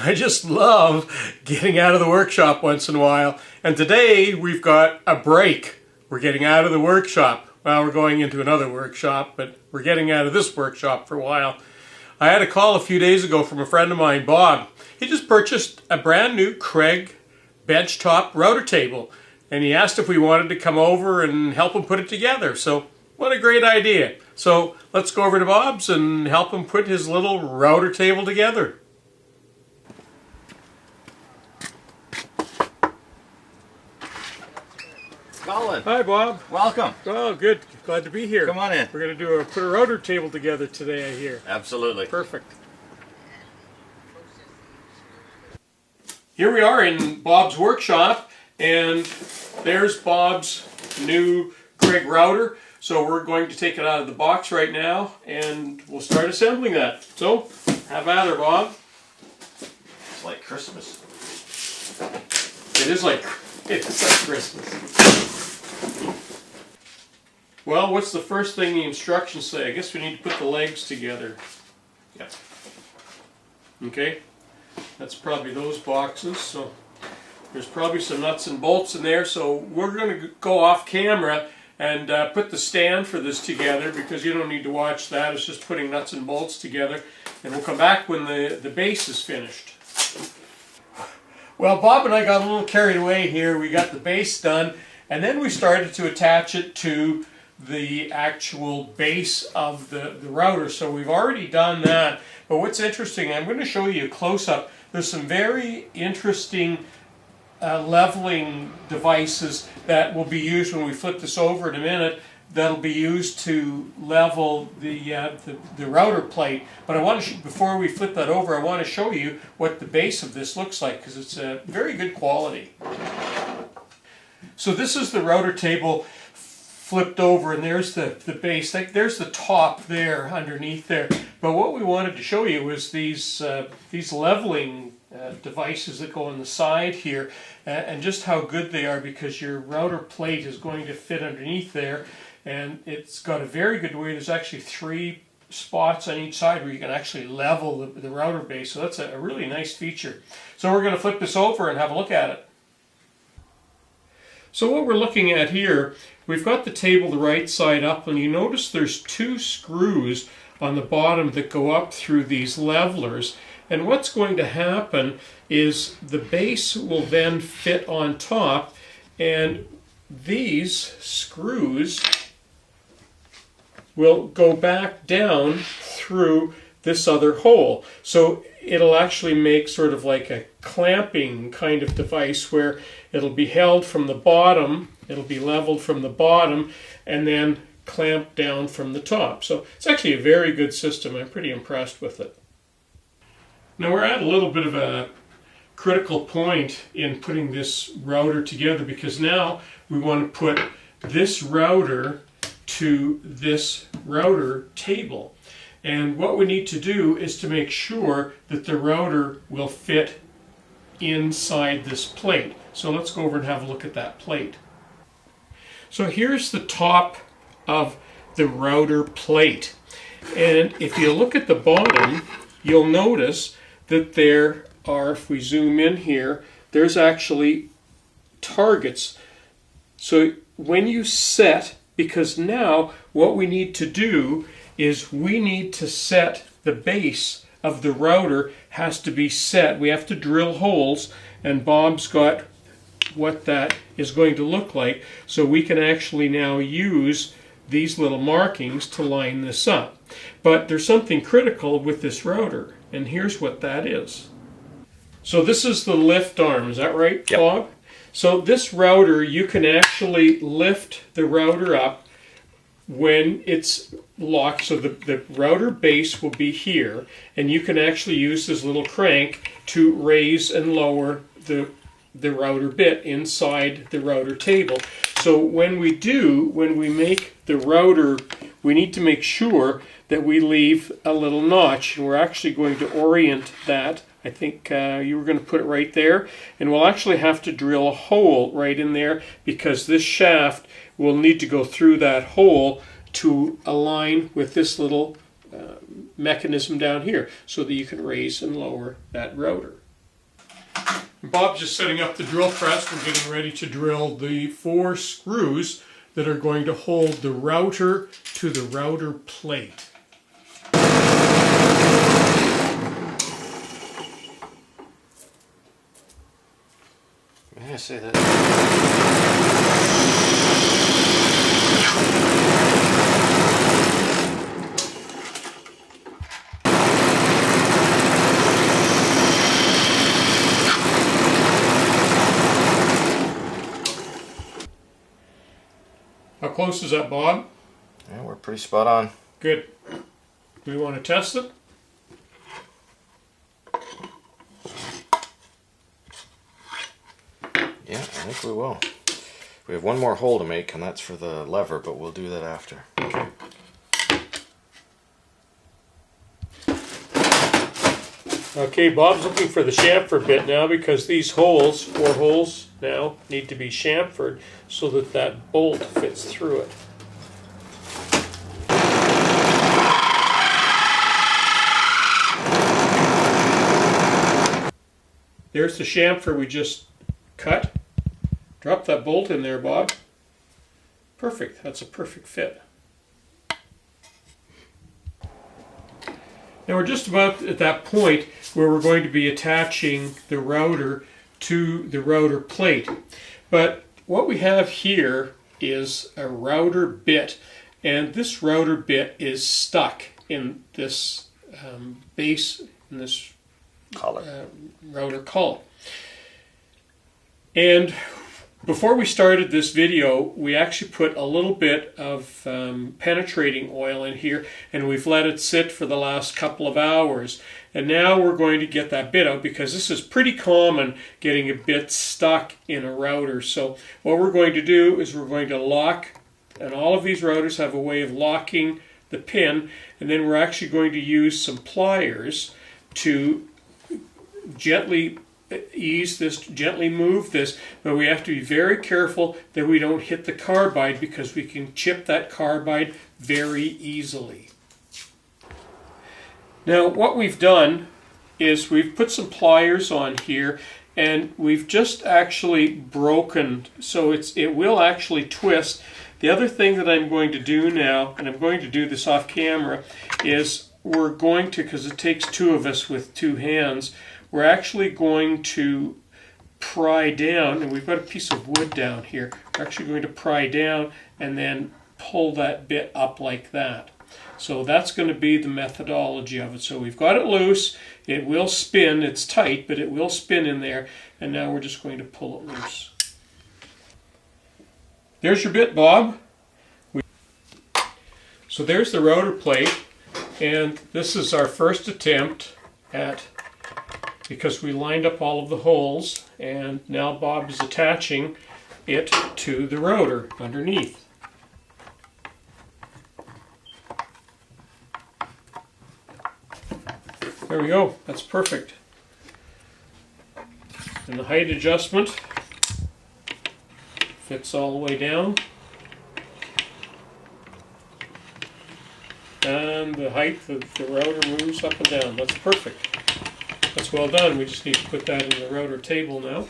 I just love getting out of the workshop once in a while. And today we've got a break. We're getting out of the workshop. Well, we're going into another workshop, but we're getting out of this workshop for a while. I had a call a few days ago from a friend of mine, Bob. He just purchased a brand new Kreg Benchtop Router Table. And he asked if we wanted to come over and help him put it together. So what a great idea. So let's go over to Bob's and help him put his little router table together. Colin. Hi, Bob. Welcome. Oh, good. Glad to be here. Come on in. We're going to put a router table together today, I hear. Absolutely. Perfect. Here we are in Bob's workshop, and there's Bob's new Kreg router. So we're going to take it out of the box right now, and we'll start assembling that. So, have at her, Bob. It's like Christmas. It is like Christmas. Well, what's the first thing the instructions say? I guess we need to put the legs together. Yep. Okay. That's probably those boxes. So there's probably some nuts and bolts in there. So we're going to go off camera and put the stand for this together, because you don't need to watch that. It's just putting nuts and bolts together. And we'll come back when the base is finished. Well, Bob and I got a little carried away here. We got the base done, and then we started to attach it to the actual base of the router. So we've already done that. But what's interesting, I'm going to show you a close-up. There's some very interesting leveling devices that will be used when we flip this over in a minute. That'll be used to level the router plate. But I want to, before we flip that over, I want to show you what the base of this looks like, because it's a very good quality. So this is the router table flipped over, and there's the base. There's the top there underneath there. But what we wanted to show you was these leveling devices that go on the side here, and just how good they are, because your router plate is going to fit underneath there, and it's got a very good way. There's actually 3 spots on each side where you can actually level the router base. So that's a really nice feature. So we're going to flip this over and have a look at it. So what we're looking at here, we've got the table the right side up, and you notice there's 2 screws on the bottom that go up through these levelers. And what's going to happen is the base will then fit on top, and these screws will go back down through this other hole. So it'll actually make sort of like a clamping kind of device, where it'll be held from the bottom, it'll be leveled from the bottom, and then clamped down from the top. So it's actually a very good system. I'm pretty impressed with it. Now we're at a little bit of a critical point in putting this router together, because now we want to put this router to this router table. And what we need to do is to make sure that the router will fit inside this plate. So let's go over and have a look at that plate. So here's the top of the router plate. And if you look at the bottom, you'll notice that there are, if we zoom in here, there's actually targets. So when you set, because now what we need to do is we need to set the base of the router has to be set. We have to drill holes, and Bob's got what that is going to look like, so we can actually now use these little markings to line this up. But there's something critical with this router, and here's what that is. So this is the lift arm, is that right, Yep. Bob? So this router, you can actually lift the router up when it's locked. So the router base will be here, and you can actually use this little crank to raise and lower the router bit inside the router table. So when we make the router, we need to make sure that we leave a little notch, and we're actually going to orient that. I think you were going to put it right there, and we'll actually have to drill a hole right in there, because this shaft will need to go through that hole to align with this little mechanism down here, so that you can raise and lower that router. Bob's just setting up the drill press. We're getting ready to drill the 4 screws that are going to hold the router to the router plate. May I say that? How close is that, Bob? Yeah, we're pretty spot on. Good. Do we want to test it? Yeah, I think we will. We have one more hole to make, and that's for the lever, but we'll do that after. Okay. Okay, Bob's looking for the chamfer bit now because these holes, 4 holes now, need to be chamfered so that that bolt fits through it. There's the chamfer we just cut. Drop that bolt in there, Bob. Perfect. That's a perfect fit. Now we're just about at that point where we're going to be attaching the router to the router plate. But what we have here is a router bit, and this router bit is stuck in this base, in this router collar. And before we started this video, we actually put a little bit of penetrating oil in here, and we've let it sit for the last couple of hours. And now we're going to get that bit out because this is pretty common, getting a bit stuck in a router. So what we're going to do is we're going to lock, and all of these routers have a way of locking the pin, and then we're actually going to use some pliers to gently ease this, gently move this, but we have to be very careful that we don't hit the carbide because we can chip that carbide very easily. Now what we've done is we've put some pliers on here, and we've just actually broken, so it will actually twist. The other thing that I'm going to do now, and I'm going to do this off camera, is we're going to, because it takes 2 of us with 2 hands, we're actually going to pry down, and we've got a piece of wood down here. We're actually going to pry down and then pull that bit up like that. So that's going to be the methodology of it. So we've got it loose, it will spin, it's tight, but it will spin in there, and now we're just going to pull it loose. There's your bit, Bob. So there's the router plate, and this is our first attempt at, because we lined up all of the holes, and now Bob is attaching it to the router underneath. There we go, that's perfect. And the height adjustment fits all the way down. And the height of the router moves up and down. That's perfect. That's well done. We just need to put that in the router table now.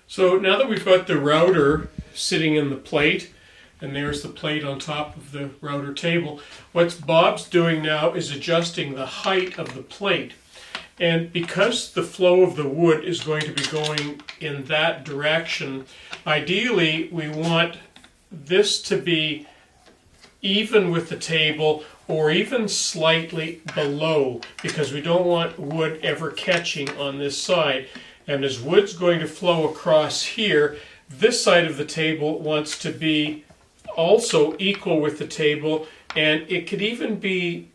So now that we've got the router sitting in the plate, and there's the plate on top of the router table, what Bob's doing now is adjusting the height of the plate. And because the flow of the wood is going to be going in that direction, ideally we want this to be even with the table or even slightly below, because we don't want wood ever catching on this side. And as wood's going to flow across here, this side of the table wants to be also equal with the table, and it could even be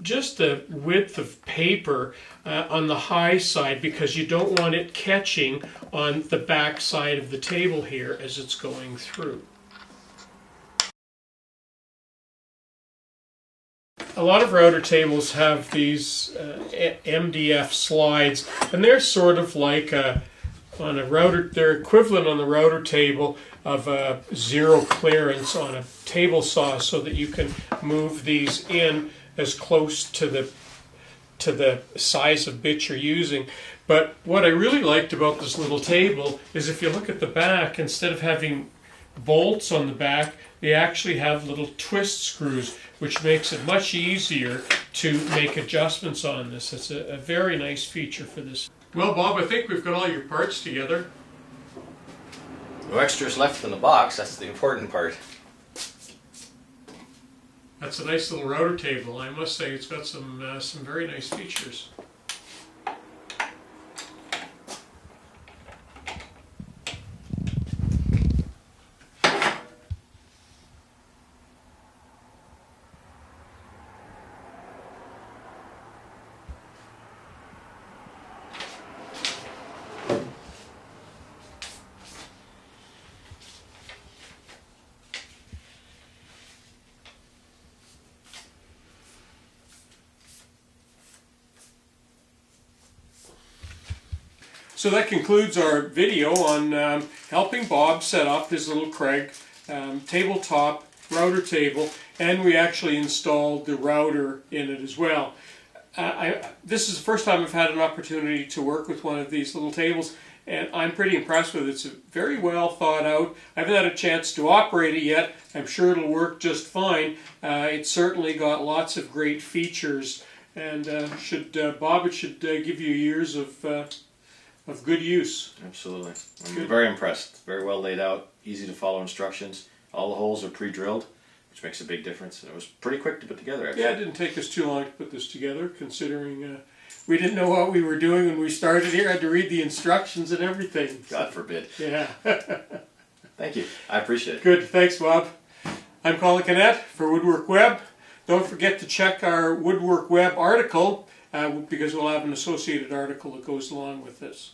just the width of paper on the high side, because you don't want it catching on the back side of the table here as it's going through. A lot of router tables have these Mdf slides, and they're sort of like on a router, they're equivalent on the router table of a zero clearance on a table saw, so that you can move these in as close to the size of bit you're using. But what I really liked about this little table is if you look at the back, instead of having bolts on the back, they actually have little twist screws, which makes it much easier to make adjustments on this. It's a very nice feature for this. Well, Bob, I think we've got all your parts together. No extras left in the box, that's the important part. That's a nice little router table. I must say it's got some very nice features. So that concludes our video on helping Bob set up his little Kreg tabletop router table, and we actually installed the router in it as well. This is the first time I've had an opportunity to work with one of these little tables, and I'm pretty impressed with it. It's very well thought out. I haven't had a chance to operate it yet. I'm sure it'll work just fine. It's certainly got lots of great features, and Bob, it should give you years of good use. Absolutely. I'm very impressed. Very well laid out, easy to follow instructions. All the holes are pre-drilled, which makes a big difference. And it was pretty quick to put together, actually. Yeah, it didn't take us too long to put this together, considering we didn't know what we were doing when we started here. I had to read the instructions and everything. God forbid. Yeah. Thank you. I appreciate it. Good. Thanks, Bob. I'm Colin Canet for Woodworkweb. Don't forget to check our Woodworkweb article, because we'll have an associated article that goes along with this.